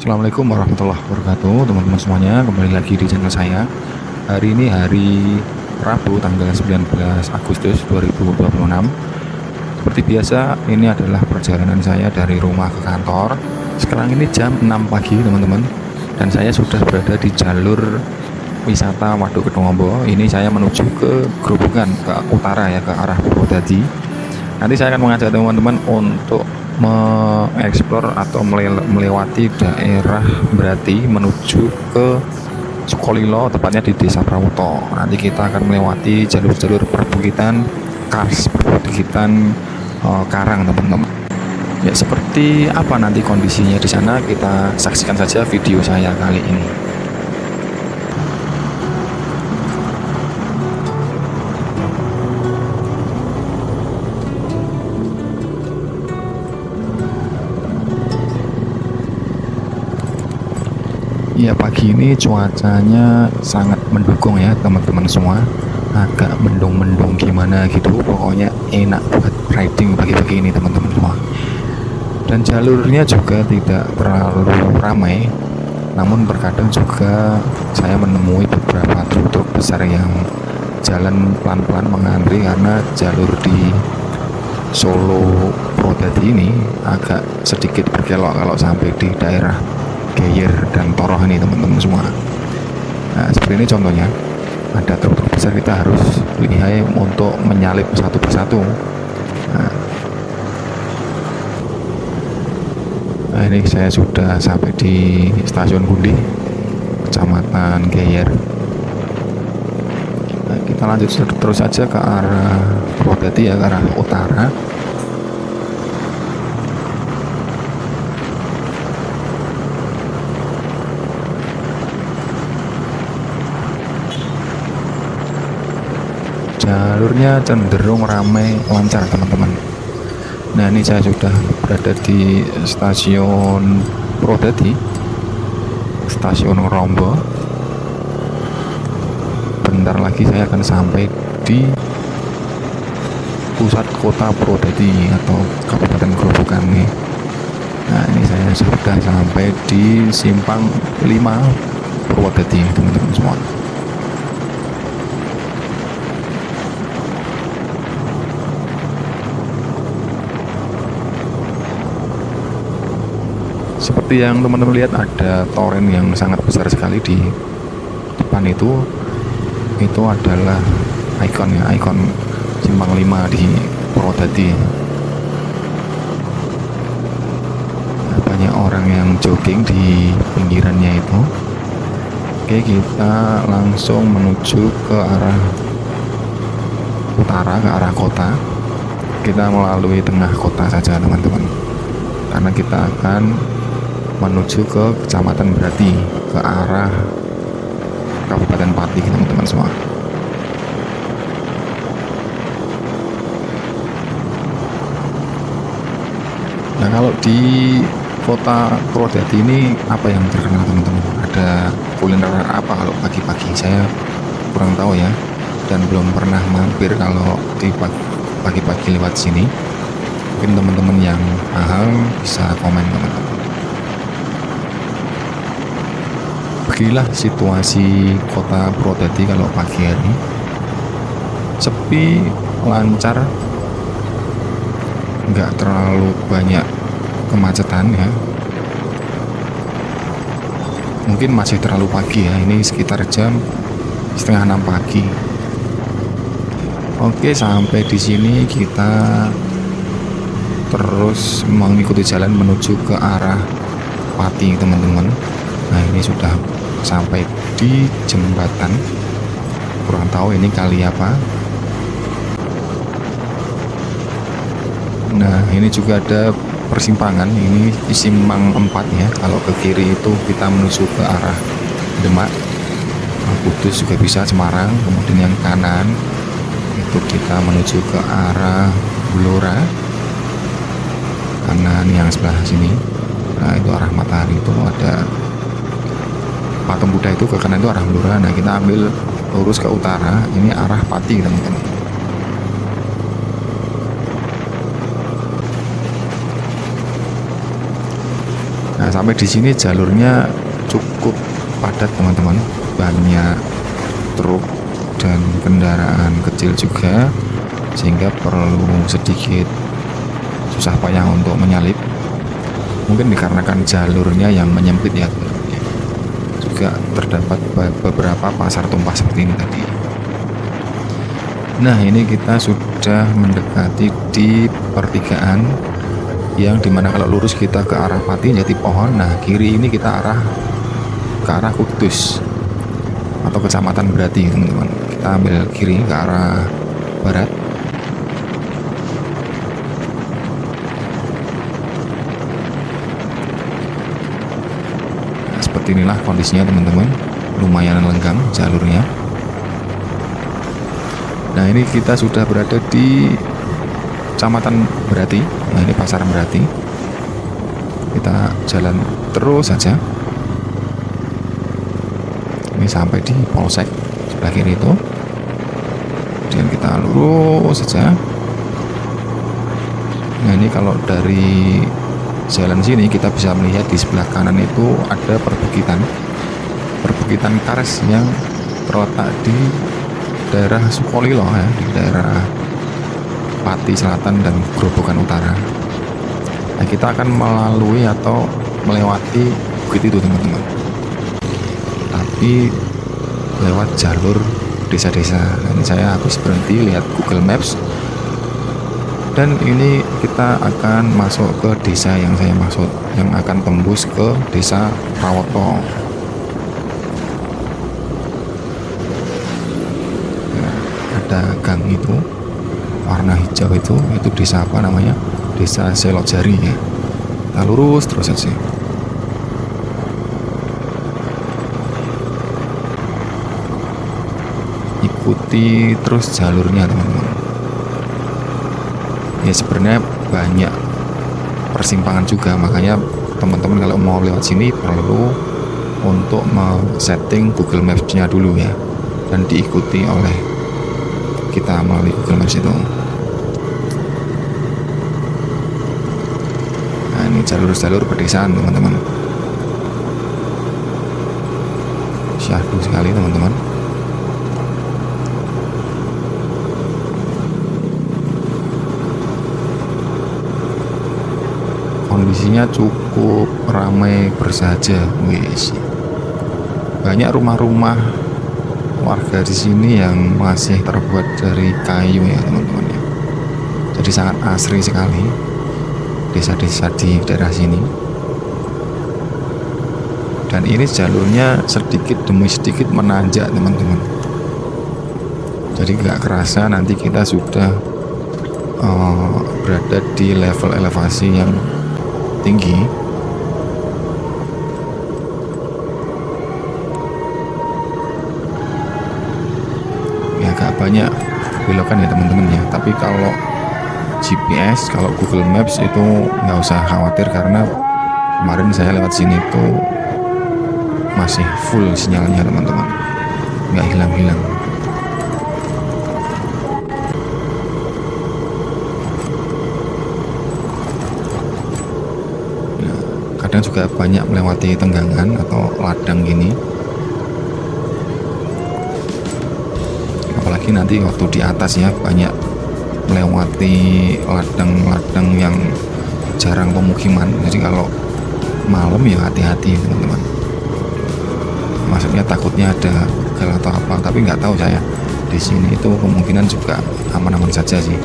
Assalamualaikum warahmatullahi wabarakatuh, teman-teman semuanya. Kembali lagi di channel saya. Hari ini hari Rabu tanggal 19 Agustus 2026. Seperti biasa, ini adalah perjalanan saya dari rumah ke kantor. Sekarang ini jam 6 pagi, teman-teman. Dan saya sudah berada di jalur wisata Waduk Kedungombo. Ini saya menuju ke Grobogan, ke utara ya, ke arah Purwodadi. Nanti saya akan mengajak teman-teman untuk mengeksplor atau melewati daerah Berati menuju ke Sukolilo, tepatnya di Desa Prawoto. Nanti kita akan melewati jalur-jalur perbukitan kars, perbukitan karang, teman-teman. Ya, seperti apa nanti kondisinya di sana, kita saksikan saja video saya kali ini. Ya, pagi ini cuacanya sangat mendukung ya teman-teman semua. Agak mendung-mendung gimana gitu, pokoknya enak buat riding pagi-pagi ini teman-teman semua. Dan jalurnya juga tidak terlalu ramai, namun terkadang juga saya menemui beberapa truk-truk besar yang jalan pelan-pelan mengantri karena jalur di Solo Purwodadi ini agak sedikit berkelok kalau sampai di daerah Geyer dan Toroh ini teman-teman semua. Nah, seperti ini contohnya, ada truk-truk besar, kita harus lihai untuk menyalip satu persatu. Nah, ini saya sudah sampai di stasiun Gundi, kecamatan Geyer. Nah, kita lanjut terus saja ke arah Purwodadi ya, ke arah utara. Jalurnya cenderung ramai lancar teman-teman. Nah, ini saya sudah berada di stasiun Purwodadi, stasiun Rombo. Bentar lagi saya akan sampai di pusat kota Purwodadi atau Kabupaten Grobogan nih. Nah, ini saya sudah sampai di Simpang 5 Purwodadi teman-teman semua. Seperti yang teman-teman lihat, ada toren yang sangat besar sekali di depan itu adalah ikon ya, ikon Simpang 5 di Purwodadi. Banyak orang yang jogging di pinggirannya itu. Oke, kita langsung menuju ke arah utara, ke arah kota. Kita melalui tengah kota saja teman-teman, karena kita akan menuju ke Kecamatan Berati, ke arah Kabupaten Pati teman-teman semua. Nah, kalau di kota Purwodadi ini apa yang terkenal teman-teman? Ada kuliner apa kalau pagi-pagi? Saya kurang tahu ya, dan belum pernah mampir kalau di pagi-pagi lewat sini. Mungkin teman-teman yang paham bisa komen teman-teman. Beginilah situasi kota Purwodadi kalau pagi hari. Sepi, lancar, nggak terlalu banyak kemacetan ya. Mungkin masih terlalu pagi ya, ini sekitar jam setengah 6 pagi. Oke, sampai di sini kita terus mengikuti jalan menuju ke arah Pati teman-teman. Nah, ini sudah sampai di jembatan, kurang tahu ini kali apa. Nah, ini juga ada persimpangan, ini di Simpang 4 ya. Kalau ke kiri itu kita menuju ke arah Demak, Kudus juga bisa, Semarang. Kemudian yang kanan itu kita menuju ke arah Blora, kanan yang sebelah sini. Nah, itu arah Matahari, itu ada patung Buddha, itu ke kanan itu arah Blora. Nah, kita ambil lurus ke utara, ini arah Pati teman-teman. Nah, sampai di sini jalurnya cukup padat teman-teman, banyak truk dan kendaraan kecil juga, sehingga perlu sedikit susah payah untuk menyalip. Mungkin dikarenakan jalurnya yang menyempit ya teman-teman. Juga terdapat beberapa pasar tumpah seperti ini tadi. Nah, ini kita sudah mendekati di pertigaan, yang dimana kalau lurus kita ke arah Pati Jati Pohon. Nah, kiri ini kita ke arah Kudus atau Kecamatan Berati teman-teman. Kita ambil kiri ke arah barat. Nah, seperti inilah kondisinya teman-teman, lumayan lenggang jalurnya. Nah, ini kita sudah berada di Kecamatan Berati. Nah, ini pasar Berati. Kita jalan terus saja. Ini sampai di polsek sebelah kiri itu. Dan kita lurus saja. Nah, ini kalau dari jalan sini kita bisa melihat di sebelah kanan itu ada perbukitan kares yang terletak di daerah Sukolilo ya, di daerah Pati Selatan dan Grobogan Utara. Nah, kita akan melalui atau melewati bukit itu teman-teman, tapi lewat jalur desa-desa. Ini saya habis berhenti lihat Google Maps, dan ini kita akan masuk ke desa yang saya maksud, yang akan tembus ke desa Rawoto. Nah, ada gang itu warna hijau itu desa apa namanya, desa Selojari ya. Kita lurus terus saja. Ikuti terus jalurnya teman-teman. Ya, sebenarnya banyak persimpangan juga, makanya teman-teman kalau mau lewat sini perlu untuk setting Google Maps-nya dulu ya, dan diikuti oleh kita melalui Google Maps itu. Nah, ini jalur-jalur pedesaan teman-teman. Syahdu sekali teman-teman. Kondisinya cukup ramai bersahaja, wis. Banyak rumah-rumah warga di sini yang masih terbuat dari kayu ya teman-teman ya. Jadi sangat asri sekali desa-desa di daerah sini. Dan ini jalurnya sedikit demi sedikit menanjak teman-teman. Jadi nggak kerasa nanti kita sudah berada di level elevasi yang tinggi. Ya, agak banyak belokan ya teman-teman ya, tapi kalau GPS, kalau Google Maps itu nggak usah khawatir, karena kemarin saya lewat sini itu masih full sinyalnya teman-teman, nggak hilang-hilang. Kadang juga banyak melewati tenggangan atau ladang gini, apalagi nanti waktu di atas ya, banyak melewati ladang-ladang yang jarang pemukiman. Jadi kalau malam ya hati-hati teman-teman, maksudnya takutnya ada begal atau apa, tapi nggak tahu saya. Di sini itu kemungkinan juga aman-aman saja sih.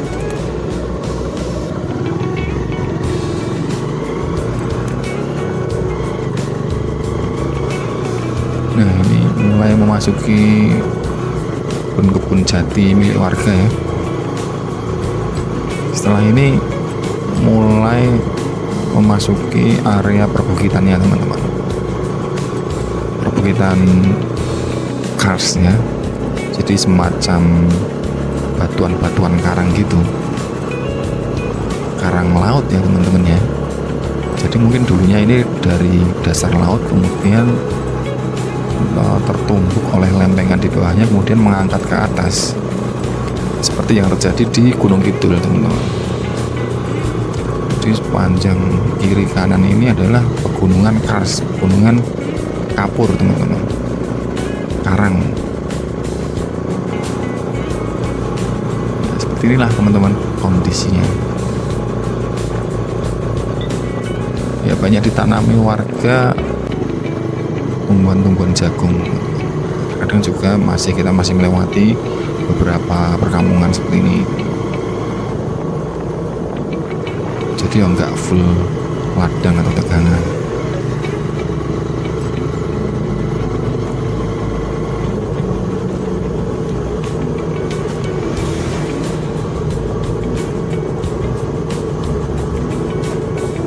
Nah, ini mulai memasuki kebun-kebun jati milik warga ya. Setelah ini mulai memasuki area perbukitannya teman-teman, perbukitan kars ya. Jadi semacam batuan-batuan karang gitu, karang laut ya teman-teman ya. Jadi mungkin dulunya ini dari dasar laut, kemudian tertumbuk oleh lempengan di bawahnya, kemudian mengangkat ke atas, seperti yang terjadi di Gunung Kidul teman-teman. Jadi Jadi sepanjang kiri kanan ini adalah pegunungan kars, pegunungan kapur teman-teman, karang. Nah, seperti inilah teman-teman kondisinya. Ya banyak ditanami warga tumbuhan-tumbuhan jagung. Kadang juga kita masih melewati beberapa perkampungan seperti ini. Jadi enggak full ladang atau tegangan.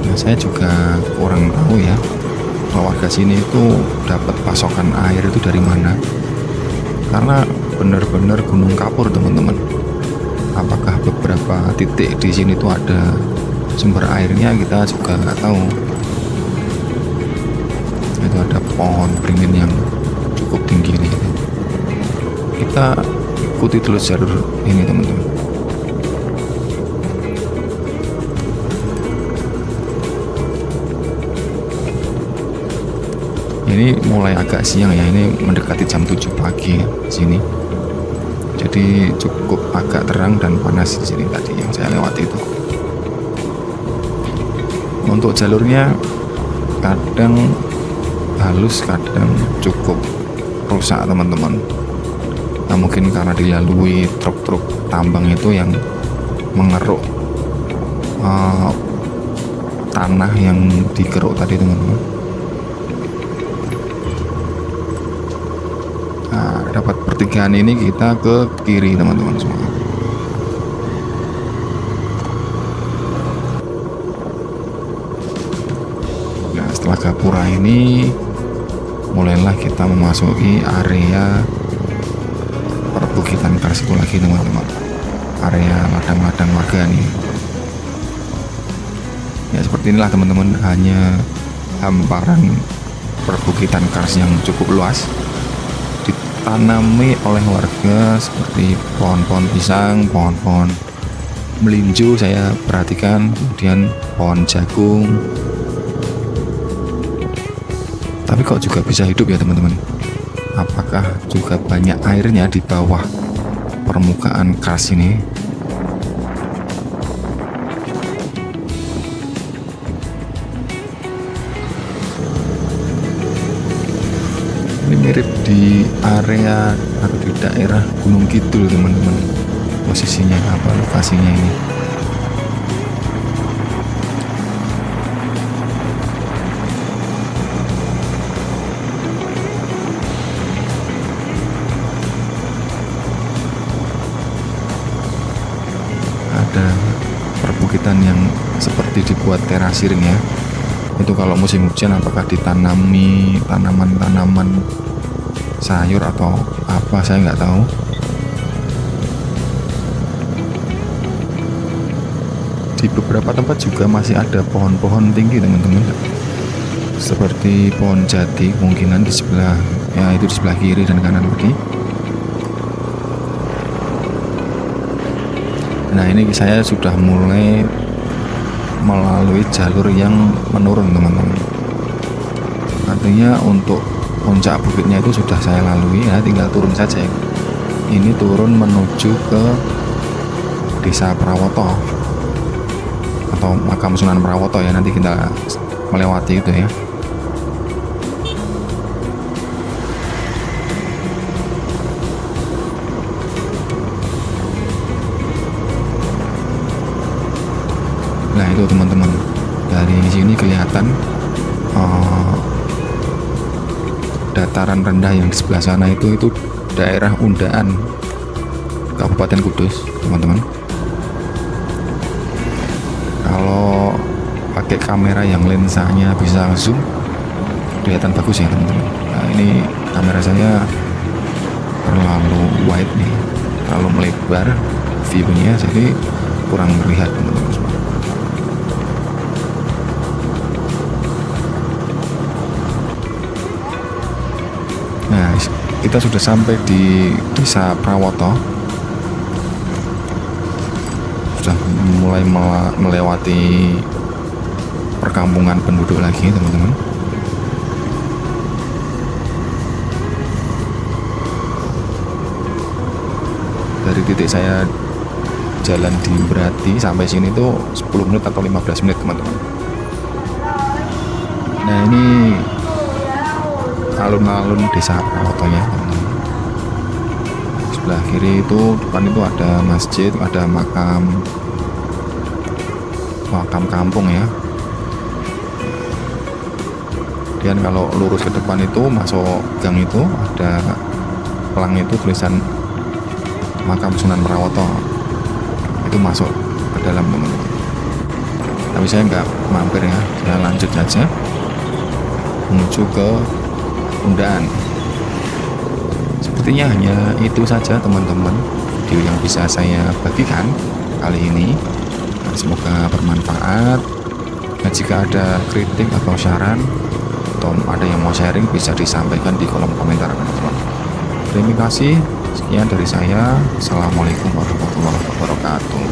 Nah, saya juga kurang tahu ya kalau warga sini itu dapat pasokan air itu dari mana, karena benar-benar gunung kapur teman-teman. Apakah beberapa titik di sini tuh ada sumber airnya, kita juga nggak tahu. Itu ada pohon beringin yang cukup tinggi nih. Kita ikuti terus jalur ini teman-teman. Ini mulai agak siang ya, ini mendekati jam 7 pagi ya, sini. Jadi cukup agak terang dan panas di sini tadi yang saya lewati itu. Untuk jalurnya kadang halus, kadang cukup rusak teman-teman. Nah, mungkin karena dilalui truk-truk tambang itu yang mengeruk tanah yang digeruk tadi teman-teman. Nah, dapat pertigaan ini kita ke kiri teman-teman semua. Nah, setelah gapura ini mulailah kita memasuki area perbukitan kars itu lagi teman-teman. Area ladang-ladang warga nih. Ya seperti inilah teman-teman, hanya hamparan perbukitan kars yang cukup luas, ditanami oleh warga seperti pohon-pohon pisang, pohon-pohon melinjo saya perhatikan, kemudian pohon jagung. Tapi kok juga bisa hidup ya teman-teman? Apakah juga banyak airnya di bawah permukaan kars ini? Ini mirip di area atau di daerah Gunung Kidul teman-teman. Posisinya apa, lokasinya ini? Ada perbukitan yang seperti dibuat terasiring ya. Itu kalau musim hujan apakah ditanami tanaman-tanaman sayur atau apa, saya nggak tahu. Di beberapa tempat juga masih ada pohon-pohon tinggi teman-teman, seperti pohon jati kemungkinan di sebelah ya, itu di sebelah kiri dan kanan tadi. Nah ini saya sudah mulai melalui jalur yang menurun teman-teman. Artinya untuk puncak bukitnya itu sudah saya lalui ya, tinggal turun saja. Ini turun menuju ke Desa Prawoto atau Makam Sunan Prawoto ya, nanti kita melewati itu ya. Nah itu teman-teman, dari sini kelihatan dataran rendah yang di sebelah sana itu daerah Undaan, Kabupaten Kudus teman-teman. Kalau pakai kamera yang lensanya bisa zoom, kelihatan bagus ya teman-teman. Nah ini kamera saya terlalu wide nih, terlalu melebar viewnya, jadi kurang terlihat teman-teman semua. Nah, kita sudah sampai di Desa Prawoto. Sudah mulai melewati perkampungan penduduk lagi teman-teman. Dari titik saya jalan di Brati sampai sini tuh 10 menit atau 15 menit teman-teman. Nah ini alun-alun desa Prawoto ya teman-teman. Sebelah kiri itu depan itu ada masjid, ada makam kampung ya. Dan kalau lurus ke depan itu masuk gang itu ada pelang itu tulisan makam Sunan Prawoto, itu masuk ke dalam teman-teman. Tapi saya nggak mampir ya, saya lanjut saja menuju ke Undaan. Sepertinya hanya itu saja teman-teman video yang bisa saya bagikan kali ini. Semoga bermanfaat. Nah, jika ada kritik atau saran atau ada yang mau sharing bisa disampaikan di kolom komentar teman-teman. Terima kasih. Sekian dari saya. Assalamualaikum warahmatullahi wabarakatuh.